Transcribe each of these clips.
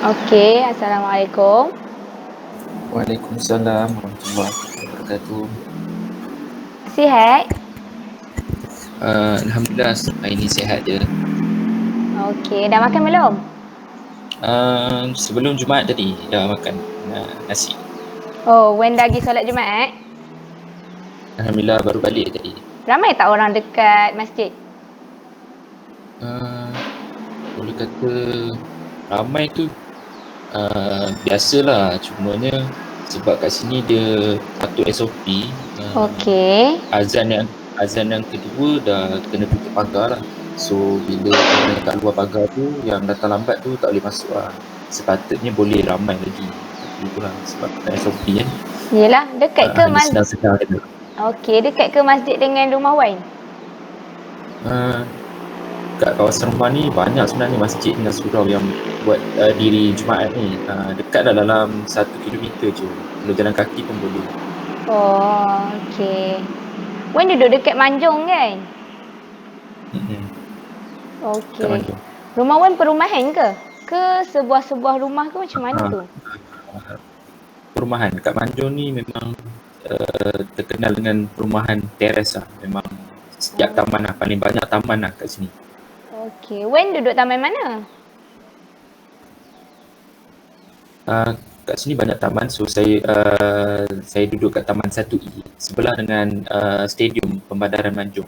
Okey, Assalamualaikum. Waalaikumsalam warahmatullahi wabarakatuh. Sihat? Alhamdulillah hari ni sihat je. Okey, dah makan belum? Sebelum Jumaat tadi dah makan nasi. Oh, Wen dah pergi solat Jumaat? Alhamdulillah baru balik tadi. Ramai tak orang dekat masjid? Boleh kata ramai tu biasalah, cumanya sebab kat sini dia patuh SOP. Okey. Azan yang kedua dah kena tutup pagar lah. So bila orang yang kat luar pagar tu, yang datang lambat tu tak boleh masuk lah. Sepatutnya boleh ramai lagi, tapi itulah sebab SOP kan. Yelah, dekat ke Hanya masjid? sedang-sedang je. Okey, dekat ke masjid dengan rumah Wen? Kat kawasan rumah ni banyak sebenarnya masjid dengan surau yang buat diri Jumaat ni. Dekat dah dalam 1 kilometer je. Kalau jalan kaki pun boleh. Oh, okey. Wen duduk dekat Manjung kan? Kat Okey. Manjung. Rumah Wen perumahan ke? Ke sebuah-sebuah rumah ke macam mana tu? Perumahan kat Manjung ni memang terkenal dengan perumahan teres lah. Memang setiap taman lah, paling banyak taman lah kat sini. Okey, Wen duduk taman mana? Kat sini banyak taman, so saya duduk kat Taman 1E sebelah dengan Stadium Pembandaran Manjung.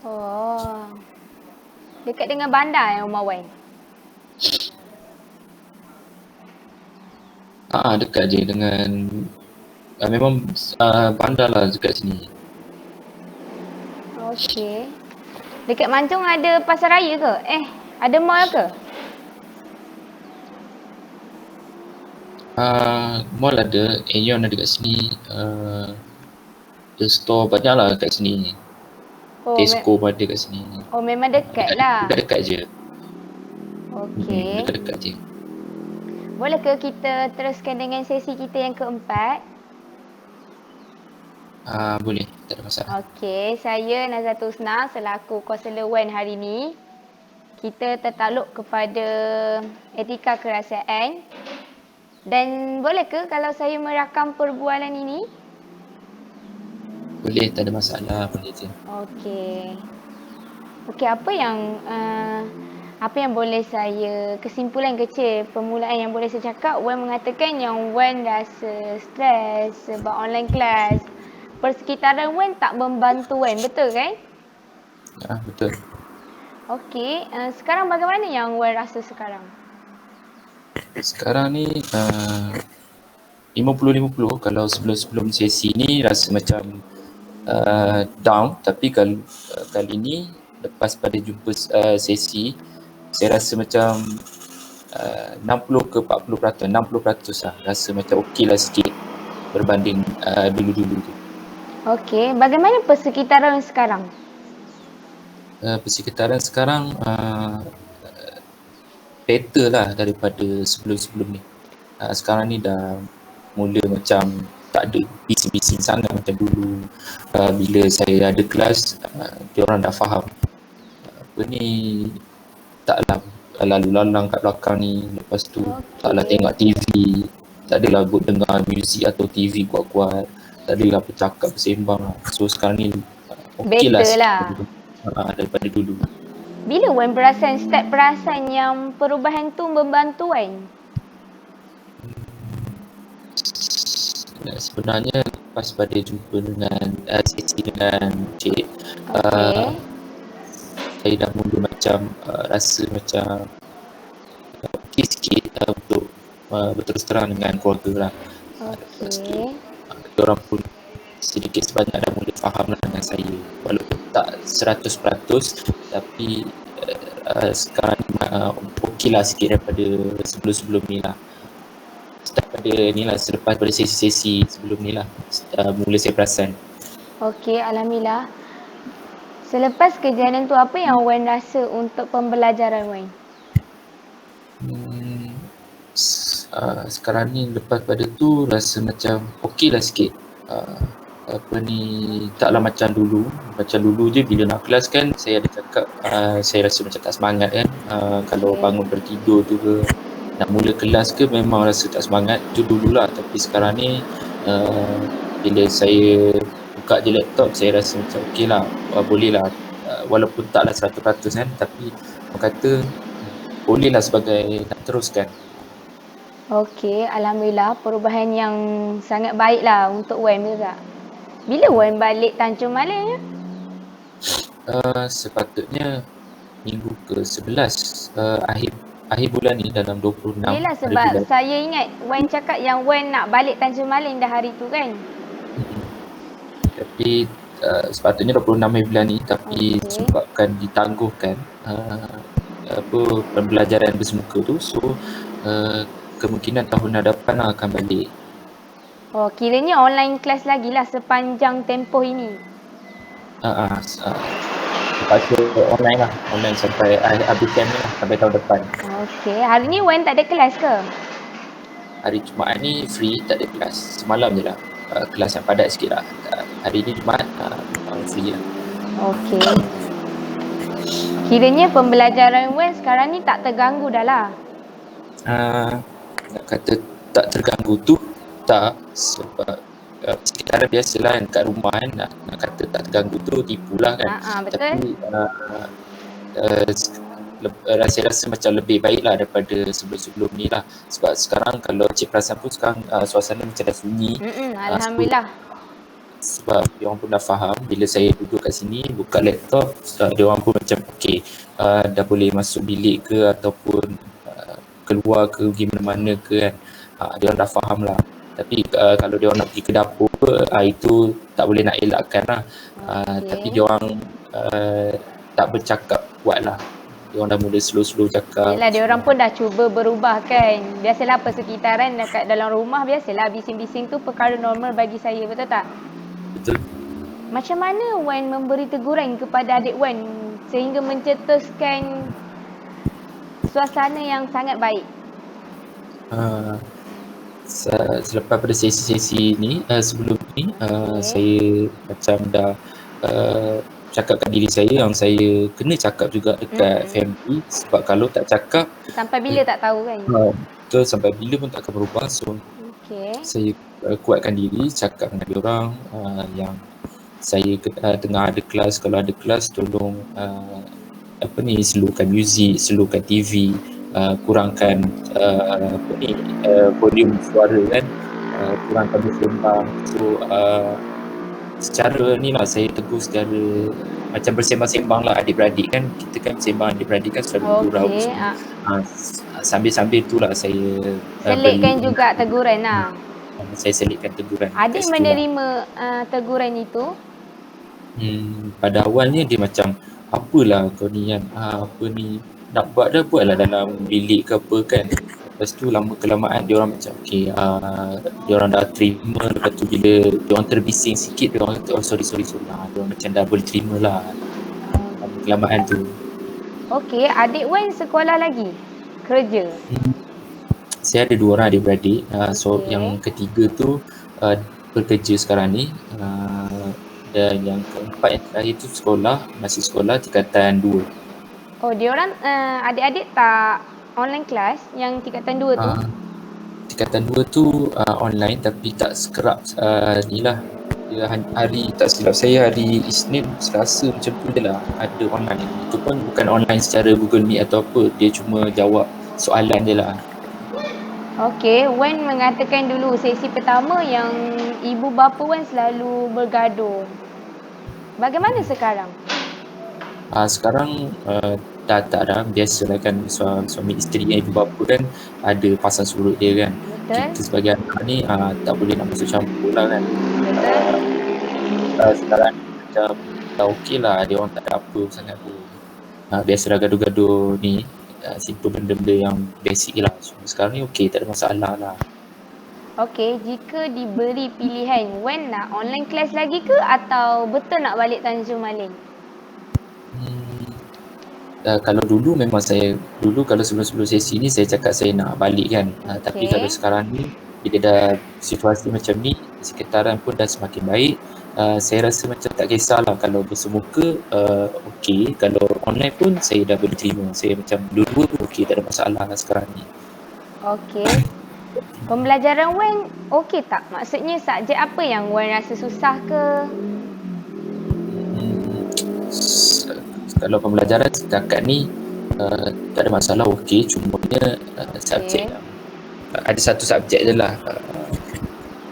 Oh. Dekat dengan bandar rumah Wen? Dekat je dengan memang bandar lah dekat sini. Okey. Dekat Manjung ada pasar raya ke? Ada mall ke? Mall ada, Aeon ada kat sini, the store banyak lah kat sini. Tesco pun ada kat sini. Memang dekat lah. Dekat-dekat je. Okey. Dekat-dekat je. Boleh ke kita teruskan dengan sesi kita yang keempat? Boleh, tak ada masalah. Okey, saya Nazatul Husna selaku konselor Wen hari ini. Kita tertakluk kepada etika kerahsiaan. Dan boleh ke kalau saya merakam perbualan ini? Boleh, tak ada masalah, boleh je. Okey. Okey, apa yang boleh saya, kesimpulan kecil permulaan yang boleh saya cakap, Wen mengatakan yang Wen rasa stres sebab online class. Persekitaran Wen tak membantu Wen, betul kan? Betul. Okey, sekarang bagaimana yang Wen rasa sekarang? Sekarang ni 50-50. Kalau sebelum sesi ni rasa macam down, tapi kali ni lepas pada jumpa sesi, saya rasa macam 60 ke 40%, 60% lah. Rasa macam okey lah sikit berbanding dulu-dulu tu. Okey, bagaimana persekitaran sekarang? Persekitaran sekarang better lah daripada sebelum-sebelum ni. Sekarang ni dah mula macam tak ada bising-bising sangat macam dulu. Bila saya ada kelas, diorang dah faham apa ni, taklah lalu lalang kat belakang ni. Lepas tu taklah tengok TV, tak adalah dengar muzik atau TV kuat-kuat, tak adalah bercakap bersembang. So sekarang ni okey lah daripada dulu. Bila Wen start perasan yang perubahan tu membantu Wen? Sebenarnya lepas pada jumpa dengan sesi dengan Cik, saya dah mula macam rasa macam okey sikit untuk berterus terang dengan keluarga lah. Lepas tu diorang pun sedikit sebanyak dah mula faham lah dengan saya, walaupun tak 100%, tapi sekarang okey lah sikit daripada sebelum-sebelum ni lah. Selepas pada sesi-sesi sebelum ni lah, mula saya perasan. Okey, alhamdulillah. Selepas kejadian tu, apa yang Wen rasa untuk pembelajaran Wen? Sekarang ni lepas pada tu rasa macam okey lah sikit. Taklah macam dulu. Macam dulu je bila nak kelas kan, saya ada cakap saya rasa macam tak semangat kan. Kalau bangun tertidur tu ke, nak mula kelas ke memang rasa tak semangat, tu dululah. Tapi sekarang ni bila saya buka je laptop, saya rasa macam okey lah, boleh lah, walaupun taklah 100% kan, tapi orang kata boleh lah sebagai nak teruskan. Okey, Alhamdulillah perubahan yang sangat baik lah untuk Wan Mirza. Bila Wan balik Tanjung Maleng ya? Sepatutnya minggu ke-11, akhir bulan ni, dalam 26 Yelah hari sebab bulan. saya ingat Wan cakap yang Wan nak balik Tanjung Maleng dah hari tu kan? Tapi sepatutnya 26 hari bulan ni, tapi Okey. sebabkan ditangguhkan pembelajaran bersemuka tu, so kemungkinan tahun hadapan lah akan balik. Oh, kiranya online kelas lagi lah sepanjang tempoh ini. Terpaksa online lah, online sampai habis term ni lah, sampai tahun depan. Okey, hari ni Wan tak ada kelas ke? Hari Jumaat ni free, tak ada kelas. Semalam je lah, kelas yang padat sikit lah. Hari ni Jumaat memang free lah. Okey. Kiranya pembelajaran Wan sekarang ni tak terganggu dah lah. Nak kata tak terganggu tu tak, sebab sekarang biasalah kan, kat rumah kan, nak kata tak terganggu tu tipulah kan. Betul. Tapi rasa macam lebih baik lah daripada sebelum-sebelum ni lah. Sebab sekarang kalau cik perasan pun sekarang suasana macam dah sunyi. Alhamdulillah. Sebab dia orang pun dah faham bila saya duduk kat sini buka laptop, dia orang pun macam okey, dah boleh masuk bilik ke ataupun keluar ke, pergi mana-mana ke kan. Dia orang dah faham lah. Tapi kalau dia orang nak pergi ke dapur ke, itu tak boleh nak elakkan lah. Tapi dia orang tak bercakap kuat lah. Dia orang dah mula slow-slow cakap. Yelah, dia orang pun dah cuba berubah kan. Biasalah persekitaran dekat dalam rumah, biasalah bising-bising tu perkara normal bagi saya, betul tak? Betul. Macam mana Wan memberi teguran kepada adik Wan sehingga mencetuskan suasana yang sangat baik? Selepas pada sesi-sesi ni, sebelum ni, saya macam dah cakap kat diri saya yang saya kena cakap juga dekat family, sebab kalau tak cakap sampai bila tak tahu kan? Betul, sampai bila pun tak akan berubah. So saya kuatkan diri, cakap dengan diorang yang saya tengah ada kelas, kalau ada kelas tolong slowkan muzik, slowkan TV, kurangkan volume suara kan, kurangkan bersembang. So secara ni lah saya tegur secara macam bersembang-sembang lah adik-beradik kan, kita kan bersembang adik-beradik kan selalu gurau. Sambil-sambil tu lah saya selitkan juga teguran lah. Saya selitkan teguran. Adik menerima teguran itu? Pada awalnya dia macam, apalah kau ni kan, apa ni, nak buat dah buatlah dalam bilik ke apa kan. Lepas tu lama kelamaan dia orang macam okey, dia orang dah terima. Lepas tu bila dia orang terbising sikit, dia orang kata sorry. Dia orang macam dah boleh terima lah lama kelamaan tu. Okey, adik Wan sekolah lagi? Kerja? Saya ada 2 orang adik-beradik. So yang ketiga tu bekerja sekarang ni, dan yang keempat yang terakhir tu masih sekolah tingkatan 2. Oh, dia orang adik-adik tak online kelas yang tingkatan 2 tu? Tingkatan 2 tu online tapi tak sekerap ni lah. Dia hari, tak silap saya, hari Isnin, Selasa macam tu je lah ada online. Itu pun bukan online secara Google Meet atau apa, dia cuma jawab soalan je lah. Okey, Wan mengatakan dulu sesi pertama yang ibu bapa Wan selalu bergaduh. Bagaimana sekarang? Sekarang tak dah, biasalah kan, suami isteri dengan ibu bapa kan ada pasang surut dia kan. Betul. Kita sebagai anak ni tak boleh nak masuk campur lah kan. Betul. Sekarang macam dah okey lah, dia orang tak ada apa sangat pun. Biasalah gaduh-gaduh ni, simple benda-benda yang basic lah. So, sekarang ni okey, tak ada masalah lah. Okey, jika diberi pilihan, Wan nak online kelas lagi ke atau betul nak balik Tanjung Maleng? Kalau dulu memang kalau sebelum sesi ni saya cakap saya nak balik kan. Tapi kalau sekarang ni bila dah situasi macam ni, sekitaran pun dah semakin baik, saya rasa macam tak kisahlah kalau bersemuka, okey. Kalau online pun saya dah boleh terima. Saya macam dua-dua pun okey, tak ada masalah lah sekarang ni. Okey. Pembelajaran Wen okey tak? Maksudnya subjek apa yang Wen rasa susah ke? Kalau pembelajaran setakat ni tak ada masalah, okey, cumanya subjek Okey. ada satu subjek je lah,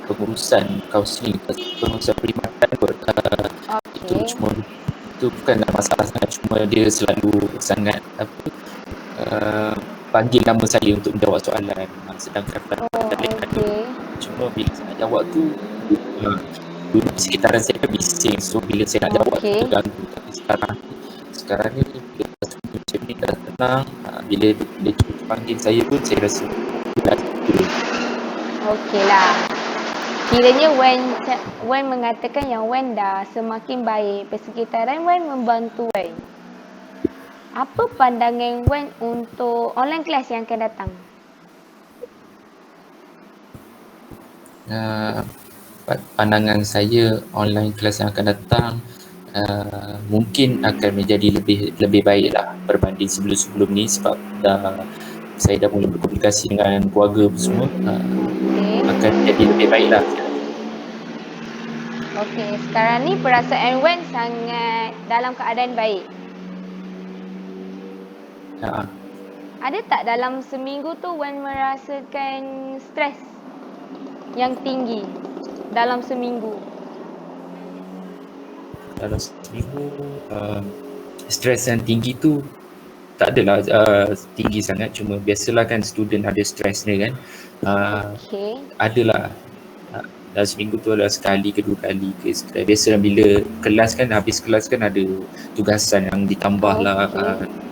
pengurusan kaunseling, pengurusan perkhidmatan kot. Itu Okey. cuma, itu bukanlah masalah sangat, cuma dia selalu sangat apa, panggil nama saya untuk menjawab soalan, sedangkan Oh, pada lain ada. okey. Cuma bila saya nak jawab tu, uh, dulu di sekitaran saya kan bising, so bila saya nak jawab tu Okey. terganggu. Tapi sekarang ni bila macam ni dah tenang, bila dia panggil saya pun saya rasa dah betul. Okeylah. Kiranya Wen mengatakan yang Wen dah semakin baik. Persekitaran Wen membantu Wen. Apa pandangan Wen untuk online kelas yang akan datang? Pandangan saya online kelas yang akan datang mungkin akan menjadi lebih baik lah berbanding sebelum-sebelum ni, sebab saya dah mula berkomunikasi dengan keluarga semua, Okey. akan menjadi lebih baik lah. Okey, sekarang ni perasaan Wen sangat dalam keadaan baik. Ada tak dalam seminggu tu Wen merasakan stres yang tinggi dalam seminggu? Dalam seminggu stres yang tinggi tu tak adalah tinggi sangat, cuma biasalah kan student ada stres ni kan. Okey. Adalah dalam seminggu tu adalah sekali ke 2 kali ke stres. Biasalah bila kelas kan, habis kelas kan ada tugasan yang ditambah lah,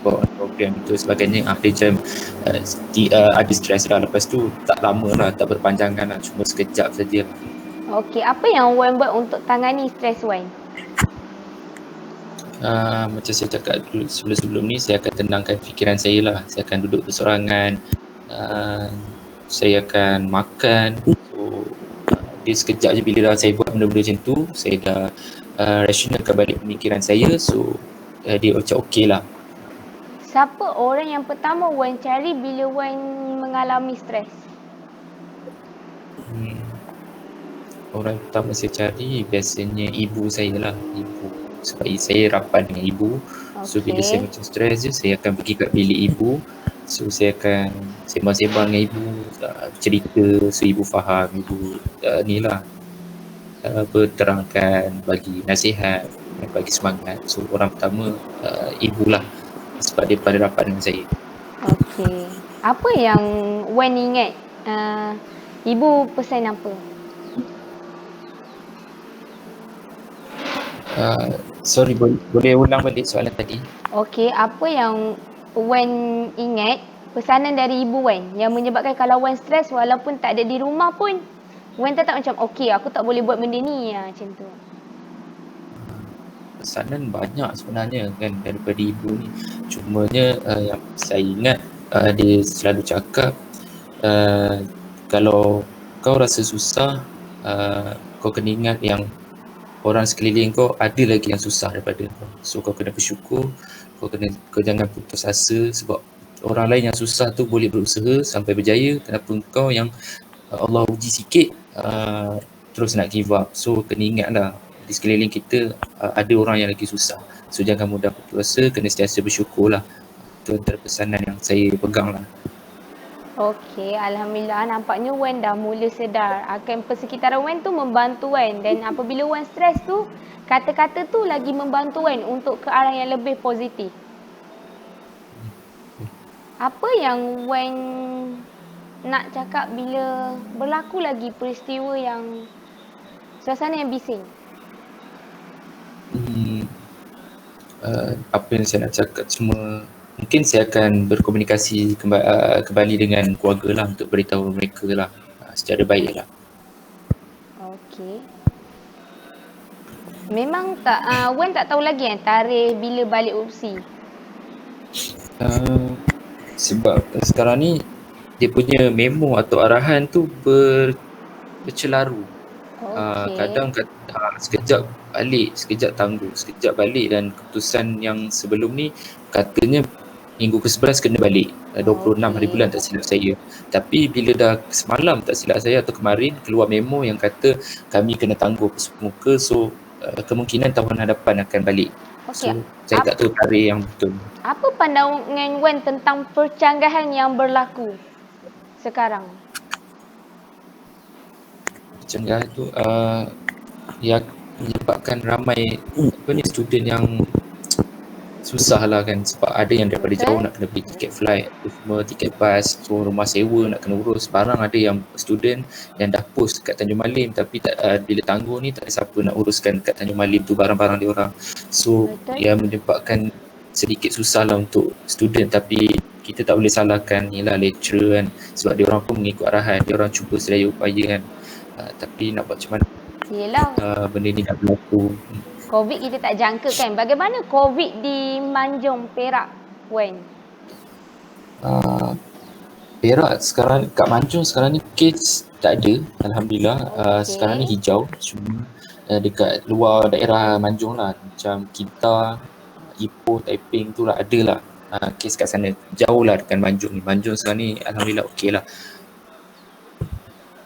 program itu sebagainya, macam ada stres lah. Lepas tu tak lama lah, tak berpanjangan lah, cuma sekejap saja. Okey, apa yang Wen buat untuk tangani stres Wen? Macam saya cakap dulu sebelum ni, saya akan tenangkan fikiran saya lah. Saya akan duduk bersorangan, saya akan makan. So dia sekejap je, bila dah saya buat benda-benda macam tu, saya dah rationalkan balik pemikiran saya. So dia macam okey lah. Siapa orang yang pertama Wen cari bila Wen mengalami stres? Orang pertama saya cari biasanya ibu saya lah. Ibu, sebab saya rapat dengan ibu. So bila saya macam stres je, saya akan pergi kat bilik ibu. So saya akan sembang-sembang dengan ibu, cerita, so ibu faham. Ibu ni lah terangkan, bagi nasihat, bagi semangat. So orang pertama ibu lah, sebab dia pada rapat dengan saya. Okey. Apa yang Wen ingat ibu pesan apa? Sorry, boleh ulang balik soalan tadi? Okey, apa yang Wen ingat pesanan dari ibu Wen yang menyebabkan kalau Wen stres walaupun tak ada di rumah pun Wen tetap macam okey, aku tak boleh buat benda ni, macam tu. Pesanan banyak sebenarnya kan daripada ibu ni. Cumanya yang saya ingat, dia selalu cakap, kalau kau rasa susah, kau kena ingat yang orang sekeliling kau ada lagi yang susah daripada kau. So kau kena bersyukur, kau jangan putus asa, sebab orang lain yang susah tu boleh berusaha sampai berjaya, kenapa kau yang Allah uji sikit terus nak give up. So kena ingatlah di sekeliling kita ada orang yang lagi susah. So jangan mudah putus asa, kena sentiasa bersyukur lah. Itu antara pesanan yang saya pegang lah. Okey, Alhamdulillah nampaknya Wen dah mula sedar akan persekitaran Wen tu membantu Wen, dan apabila Wen stres tu, kata-kata tu lagi membantu Wen untuk ke arah yang lebih positif. Apa yang Wen nak cakap bila berlaku lagi peristiwa yang suasana yang bising? Apa yang saya nak cakap, cuma mungkin saya akan berkomunikasi kembali dengan keluarga lah, untuk beritahu mereka lah secara baik lah. Okey. Memang tak, Wen tak tahu lagi tarikh bila balik UPSI? Sebab sekarang ni dia punya memo atau arahan tu bercelaru. Kadang sekejap balik, sekejap tangguh, sekejap balik, dan keputusan yang sebelum ni katanya minggu ke-11 kena balik. 26 hari Okey. bulan tak silap saya. Tapi bila dah semalam tak silap saya atau kemarin keluar memo yang kata kami kena tangguh muka, so kemungkinan tahun hadapan akan balik. Okey. So saya tak tahu tarikh yang betul. Apa pandangan Wen tentang percanggahan yang berlaku sekarang? Percanggahan tu yang menyebabkan ramai student yang susah lah kan, sebab ada yang daripada Betul. jauh nak kena beli tiket flight, semua tiket bas, so rumah sewa nak kena urus barang. Ada yang student yang dah post kat Tanjung Malim tapi tak, bila tangguh ni tak ada siapa nak uruskan kat Tanjung Malim tu barang-barang dia orang. So Betul. yang menyebabkan sedikit susah lah untuk student, tapi kita tak boleh salahkan yelah lecturer kan, sebab dia orang pun mengikut arahan, dia orang cuba sedaya upaya kan. Tapi nak buat macam mana Yelah, benda ni nak berlaku. COVID kita tak jangka kan. Bagaimana COVID di Manjung, Perak, Wen? Perak sekarang, kat Manjung sekarang ni kes tak ada, Alhamdulillah. Okey. Sekarang ni hijau, cuma dekat luar daerah Manjung lah, macam Kinta, Ipoh, Taiping tu lah ada lah kes kat sana. Jauh lah dekat Manjung ni. Manjung sekarang ni Alhamdulillah okey lah.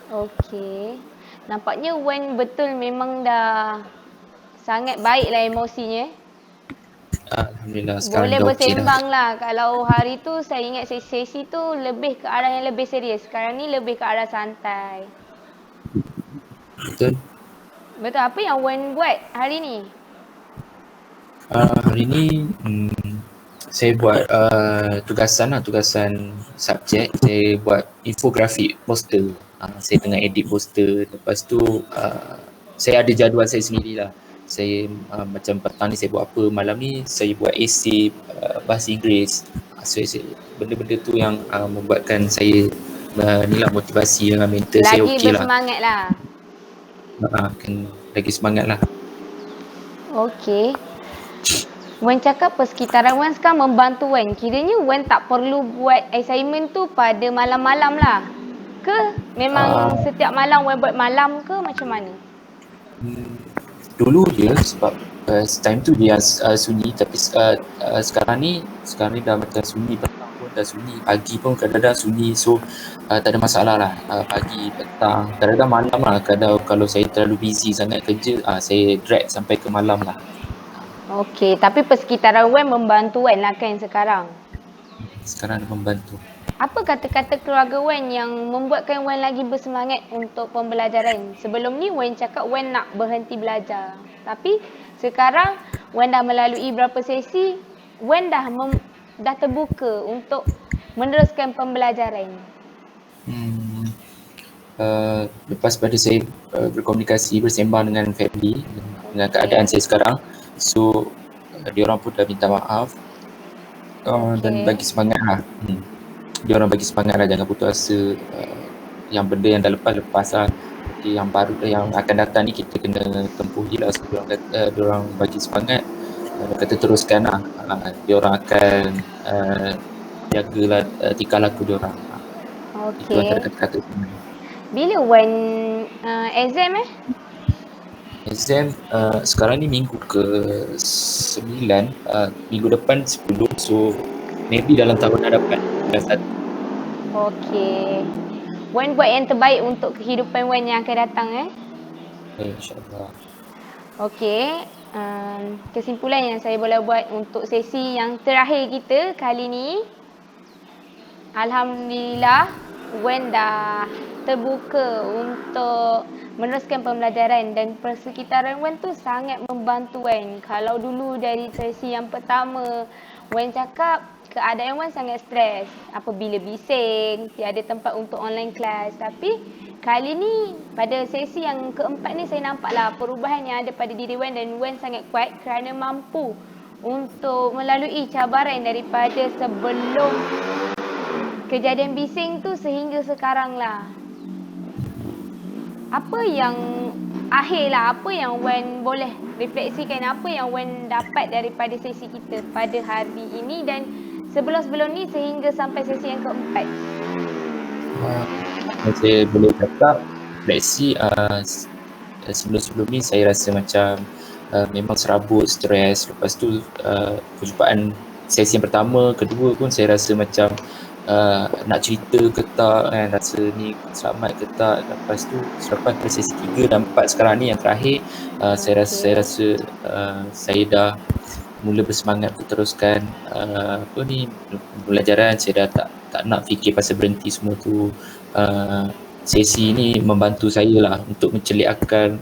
Okey. Nampaknya Wen betul memang dah sangat baiklah emosinya. Alhamdulillah sekarang Boleh dah okey dah. bersembang lah. Kalau hari tu saya ingat sesi tu lebih ke arah yang lebih serius. Sekarang ni lebih ke arah santai. Betul. Betul. Apa yang Wen buat hari ni? Hari ni saya buat tugasan subjek. Saya buat infografik poster. Saya tengah edit poster. Lepas tu saya ada jadual saya sendirilah. Saya macam petang ni saya buat apa, malam ni saya buat essay bahasa Inggeris. So benda-benda tu yang membuatkan saya ni lah motivasi dengan mental saya Lagi okey lah. bersemangat lah. Lagi semangat lah. Okey. Wen cakap persekitaran Wen sekarang membantu Wen. Kiranya Wen tak perlu buat assignment tu pada malam-malam lah. Ke memang setiap malam Wen buat malam ke macam mana? Dulu dia sebab time tu dia sunyi, tapi sekarang ni dah macam sunyi, petang pun dah sunyi, pagi pun kadang-kadang sunyi. So tak ada masalah lah, pagi, petang, kadang-kadang malam lah. Kadang kalau saya terlalu busy sangat kerja, saya drag sampai ke malam lah. Okey, tapi persekitaran Wen membantu Wen lah kan sekarang? Sekarang dia membantu. Apa kata-kata keluarga Wen yang membuatkan Wen lagi bersemangat untuk pembelajaran? Sebelum ni Wen cakap Wen nak berhenti belajar. Tapi sekarang Wen dah melalui berapa sesi, Wen dah terbuka untuk meneruskan pembelajaran. Lepas pada saya berkomunikasi, bersembang dengan family dengan keadaan saya sekarang, so diorang pun dah minta maaf dan bagi semangat lah. Diorang bagi semangat lah, jangan putus asa. Yang benda yang dah lepas lah. Okay, yang baru yang akan datang ni kita kena tempuhi lah. So diorang bagi semangat, kata teruskan lah. Diorang akan jagalah tingkah laku diorang. Itu antara kata-kata semangat. Bila Wen exam Exam sekarang ni minggu ke-9, minggu depan 10, so maybe dalam tahun hadapan bulan 1. Okey. Wen buat yang terbaik untuk kehidupan Wen yang akan datang InsyaAllah. Okey. Kesimpulan yang saya boleh buat untuk sesi yang terakhir kita kali ni, Alhamdulillah Wen dah terbuka untuk meneruskan pembelajaran dan persekitaran Wen tu sangat membantu Wen. Kalau dulu dari sesi yang pertama Wen cakap keadaan Wen sangat stres apabila bising, tiada tempat untuk online class. Tapi kali ni pada sesi yang keempat ni saya nampaklah perubahan yang ada pada diri Wen, dan Wen sangat kuat kerana mampu untuk melalui cabaran daripada sebelum kejadian bising tu sehingga sekarang lah. Apa yang apa yang Wen boleh refleksikan, apa yang Wen dapat daripada sesi kita pada hari ini dan sebelum-sebelum ni sehingga sampai sesi yang keempat? Saya boleh cakap refleksi, sebelum-sebelum ni saya rasa macam memang serabut, stres. Lepas tu perjumpaan sesi yang pertama, kedua pun saya rasa macam nak cerita ke tak kan, rasa ni selamat ke tak. Lepas tu selepas pada sesi 3 dan 4 sekarang ni yang terakhir, saya rasa saya dah mula bersemangat untuk teruskan pembelajaran. Saya dah tak nak fikir pasal berhenti semua tu. Sesi ni membantu saya lah untuk menceliakkan,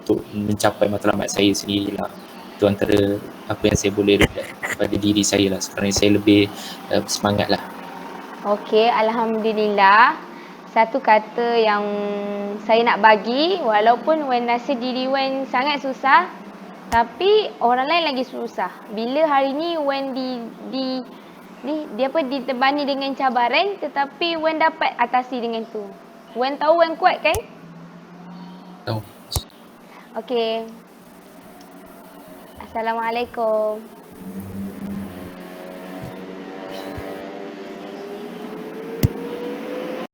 untuk mencapai matlamat saya sendiri lah. Itu antara apa yang saya boleh lihat pada diri saya lah. Sekarang ni saya lebih bersemangat lah. Okey, Alhamdulillah. Satu kata yang saya nak bagi, walaupun Wen rasa diri Wen sangat susah, tapi orang lain lagi susah. Bila hari ni Wen ditebani dengan cabaran, tetapi Wen dapat atasi dengan tu. Wen tahu Wen kuat kan? Tahu. Okey. Assalamualaikum.